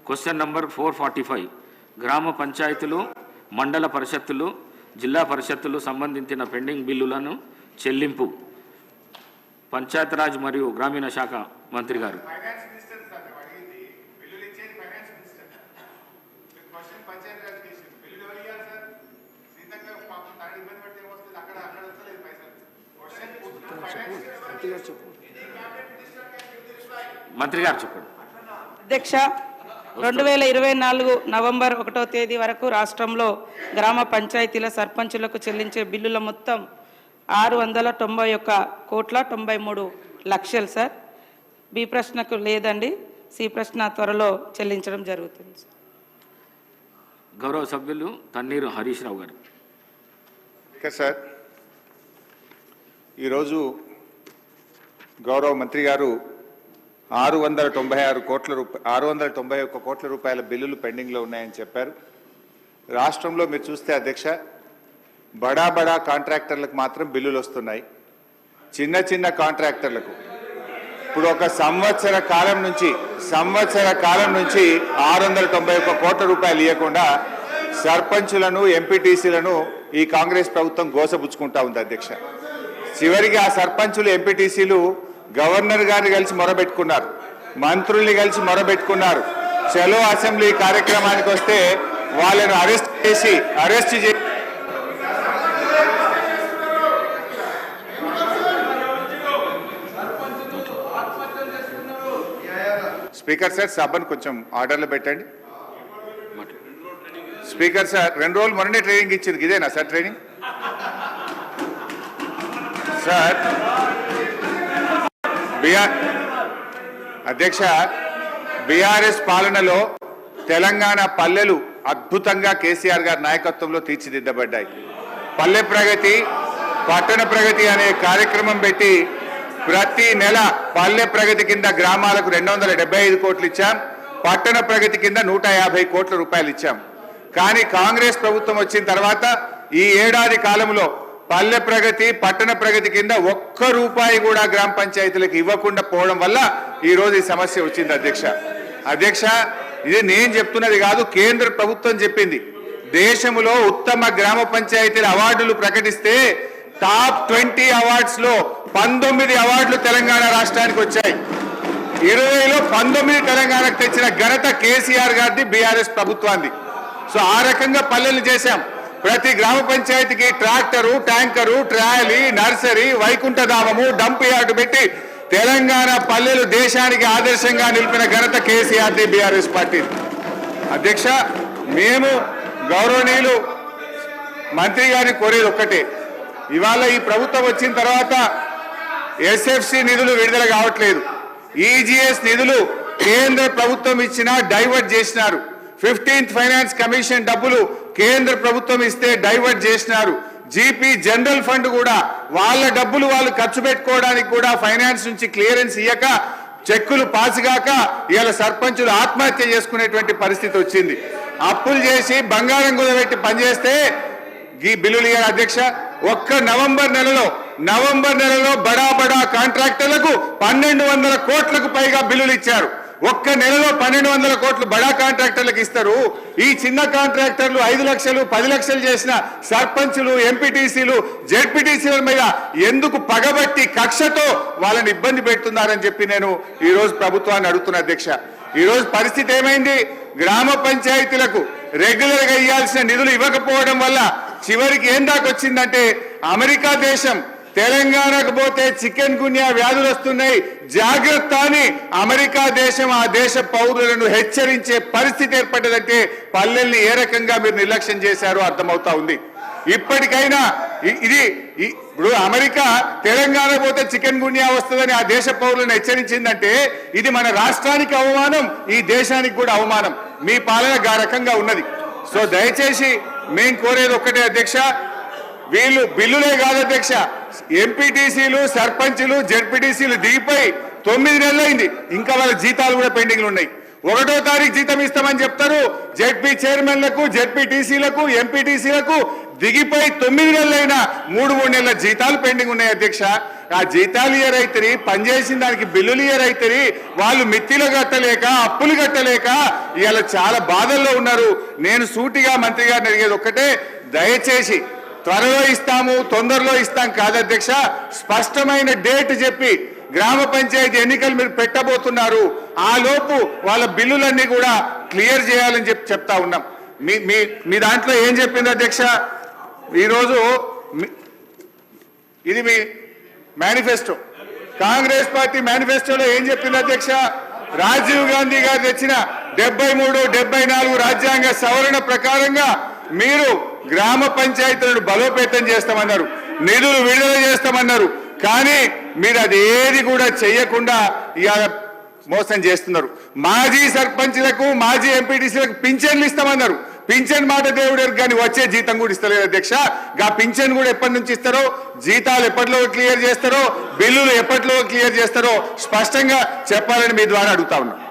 Question number 445 గ్రామ పంచాయతీలు మండల పరిషత్తులు జిల్లా పరిషత్తులు సంబంధించిన పెండింగ్ బిల్లులను చెల్లింపు పంచాయతీరాజ్ మరియు గ్రామీణ శాఖ మంత్రి గారు. మంత్రి గారు చెప్పండి. అధ్యక్ష, 2024 నవంబర్ 1వ తేదీ వరకు రాష్ట్రంలో గ్రామ పంచాయతీల సర్పంచులకు చెల్లించే బిల్లుల మొత్తం 691,93,00,000 సార్. బి ప్రశ్నకు లేదండి, సి ప్రశ్న త్వరలో చెల్లించడం జరుగుతుంది. గౌరవ సభ్యులు తన్నీరు హరీష్ రావు గారు. సార్, ఈరోజు గౌరవ మంత్రి గారు 691 కోట్ల రూపాయల బిల్లులు పెండింగ్లో ఉన్నాయని చెప్పారు. రాష్ట్రంలో మీరు చూస్తే అధ్యక్ష, బడా కాంట్రాక్టర్లకు మాత్రం బిల్లులు వస్తున్నాయి. చిన్న కాంట్రాక్టర్లకు ఇప్పుడు ఒక సంవత్సర కాలం నుంచి 691 కోట్ల రూపాయలు ఇవ్వకుండా సర్పంచులను ఎంపీటీసీలను ఈ కాంగ్రెస్ ప్రభుత్వం గోసపుచ్చుకుంటా ఉంది అధ్యక్ష. చివరికి ఆ సర్పంచులు ఎంపీటీసీలు గవర్నర్ గారిని కలిసి మొరబెట్టుకున్నారు, మంత్రుల్ని కలిసి మొరబెట్టుకున్నారు. చలో అసెంబ్లీ కార్యక్రమానికి వస్తే వాళ్ళను అరెస్ట్ చేసి స్పీకర్ సార్, సభను కొంచెం ఆర్డర్లో పెట్టండి. స్పీకర్ సార్, 2 రోజులు మొన్ననే ట్రైనింగ్ ఇచ్చింది, ఇదేనా సార్ ట్రైనింగ్? సార్ అధ్యక్ష, బీఆర్ఎస్ పాలనలో తెలంగాణ పల్లెలు అద్భుతంగా కేసీఆర్ గారి నాయకత్వంలో తీర్చిదిద్దబడ్డాయి. పల్లె ప్రగతి, పట్టణ ప్రగతి అనే కార్యక్రమం పెట్టి ప్రతి నెల పల్లె ప్రగతి కింద గ్రామాలకు 275 కోట్లు ఇచ్చాం, పట్టణ ప్రగతి కింద 150 కోట్ల రూపాయలు ఇచ్చాం. కానీ కాంగ్రెస్ ప్రభుత్వం వచ్చిన తర్వాత ఈ ఏడాది కాలంలో పల్లె ప్రగతి, పట్టణ ప్రగతి కింద 1 రూపాయి కూడా గ్రామ పంచాయతీలకు ఇవ్వకుండా పోవడం వల్ల ఈరోజు ఈ సమస్య వచ్చింది అధ్యక్ష. ఇది నేను చెప్తున్నది కాదు, కేంద్ర ప్రభుత్వం చెప్పింది. దేశంలో ఉత్తమ గ్రామ పంచాయతీల అవార్డులు ప్రకటిస్తే టాప్ 20 అవార్డ్స్ లో 19 అవార్డులు తెలంగాణ రాష్ట్రానికి వచ్చాయి. 20లో 19 తెలంగాణకు తెచ్చిన ఘనత కేసీఆర్ గారిది, బీఆర్ఎస్ ప్రభుత్వాన్ని. సో ఆ రకంగా పల్లెలు చేశాం. ప్రతి గ్రామ పంచాయతీకి ట్రాక్టరు, ట్యాంకరు, ట్రాలీ, నర్సరీ, వైకుంఠధామము, డంప్ యార్డు పెట్టి తెలంగాణ పల్లెలు దేశానికి ఆదర్శంగా నిలిపిన ఘనత కేసీఆర్ది, బీఆర్ఎస్ పార్టీ. అధ్యక్ష, మేము గౌరవనీయులు మంత్రి గారిని కోరేది ఒక్కటే, ఇవాళ ఈ ప్రభుత్వం వచ్చిన తర్వాత ఎస్ఎఫ్సి నిధులు విడుదల కావట్లేదు. ఈజీఎస్ నిధులు కేంద్ర ప్రభుత్వం ఇచ్చినా డైవర్ట్ చేసినారు. 15th ఫైనాన్స్ కమిషన్ డబ్బులు కేంద్ర ప్రభుత్వం ఇస్తే డైవర్ట్ చేసినారు. జీపీ జనరల్ ఫండ్ కూడా వాళ్ళ డబ్బులు వాళ్ళు ఖర్చు పెట్టుకోవడానికి కూడా ఫైనాన్స్ నుంచి క్లియరెన్స్ ఇయ్యక, చెక్కులు పాసుగాక ఇవాళ సర్పంచులు ఆత్మహత్య చేసుకునేటువంటి పరిస్థితి వచ్చింది. అప్పులు చేసి బంగారం కుదబెట్టి పనిచేస్తే ఈ బిల్లులు ఇయ్యారు అధ్యక్ష. ఒక్క నవంబర్ నెలలో బడా కాంట్రాక్టర్లకు 1200 కోట్లకు పైగా బిల్లులు ఇచ్చారు. ఒక్క నెలలో 1200 కోట్లు బడా కాంట్రాక్టర్లకు ఇస్తారు. ఈ చిన్న కాంట్రాక్టర్లు 5 లక్షలు 10 లక్షలు చేసిన సర్పంచులు, ఎంపీటీసీలు, జెడ్పీటీసీల మీద ఎందుకు పగబట్టి కక్షతో వాళ్ళని ఇబ్బంది పెడుతున్నారని చెప్పి నేను ఈ రోజు ప్రభుత్వాన్ని అడుగుతున్నా అధ్యక్ష. ఈ రోజు పరిస్థితి ఏమైంది? గ్రామ పంచాయతీలకు రెగ్యులర్ గా ఇవ్వాల్సిన నిధులు ఇవ్వకపోవడం వల్ల చివరికి ఏం దాకా వచ్చిందంటే, అమెరికా దేశం తెలంగాణకు పోతే చికెన్ గున్యా వ్యాధులు వస్తున్నాయి, జాగ్రత్త అని అమెరికా దేశం ఆ దేశ పౌరులను హెచ్చరించే పరిస్థితి ఏర్పడ్డదంటే పల్లెల్ని ఏ రకంగా మీరు నిర్లక్ష్యం చేశారో అర్థమవుతా ఉంది. ఇప్పటికైనా ఇప్పుడు అమెరికా తెలంగాణ పోతే చికెన్ గున్యా వస్తుందని ఆ దేశ పౌరులను హెచ్చరించిందంటే ఇది మన రాష్ట్రానికి అవమానం, ఈ దేశానికి కూడా అవమానం. మీ పాలన ఆ రకంగా ఉన్నది. సో దయచేసి మేము కోరేది ఒక్కటే అధ్యక్ష, వీళ్ళు బిల్లులే కాదు అధ్యక్ష, ఎంపీటీసీలు, సర్పంచులు, జెడ్పీటీసీలు దిగిపోయి 9 నెలలైంది, ఇంకా వాళ్ళ జీతాలు కూడా పెండింగ్లు ఉన్నాయి. 1వ తారీఖు జీతం ఇస్తామని చెప్తారు. జెడ్పీ చైర్మన్లకు, జెడ్పీటీసీలకు, ఎంపీటీసీలకు దిగిపోయి 9 నెలలైనా 3 నెలల జీతాలు పెండింగ్ ఉన్నాయి అధ్యక్ష. ఆ జీతాలు ఇయర్ అవుతుంది, పనిచేసిన దానికి బిల్లులు ఇయర్ అవుతుంది, వాళ్ళు మిత్తిలు కట్టలేక అప్పులు కట్టలేక ఇవాళ చాలా బాధల్లో ఉన్నారు. నేను సూటిగా మంత్రి గారిని అడిగేది ఒక్కటే, దయచేసి త్వరలో ఇస్తాము తొందరలో ఇస్తాం కాదు అధ్యక్ష, స్పష్టమైన డేట్ చెప్పి గ్రామ పంచాయతీ ఎన్నికలు మీరు పెట్టబోతున్నారు, ఆ లోపు వాళ్ళ బిల్లులన్నీ కూడా క్లియర్ చేయాలని చెప్తా ఉన్నాం. మీ దాంట్లో ఏం చెప్పింది అధ్యక్ష? ఈరోజు ఇది మీ మేనిఫెస్టో, కాంగ్రెస్ పార్టీ మేనిఫెస్టోలో ఏం చెప్పింది అధ్యక్ష? రాజీవ్ గాంధీ గారు తెచ్చిన 73, 74 రాజ్యాంగ సవరణ ప్రకారంగా మీరు గ్రామ పంచాయతీలను బలోపేతం చేస్తామన్నారు, నిధులు విడుదల చేస్తామన్నారు. కానీ మీరు అదేది కూడా చేయకుండా ఇవాళ మోసం చేస్తున్నారు. మాజీ సర్పంచ్లకు మాజీ ఎంపీటీసీలకు పింఛన్లు ఇస్తామన్నారు. పింఛన్ మాట దేవుడు కానీ వచ్చే జీతం కూడా ఇస్తలేదు అధ్యక్ష. గా పింఛన్ కూడా ఎప్పటి నుంచి ఇస్తారో, జీతాలు ఎప్పటిలో క్లియర్ చేస్తారో, బిల్లులు ఎప్పటిలో క్లియర్ చేస్తారో స్పష్టంగా చెప్పాలని మీ ద్వారా అడుగుతా ఉన్నా.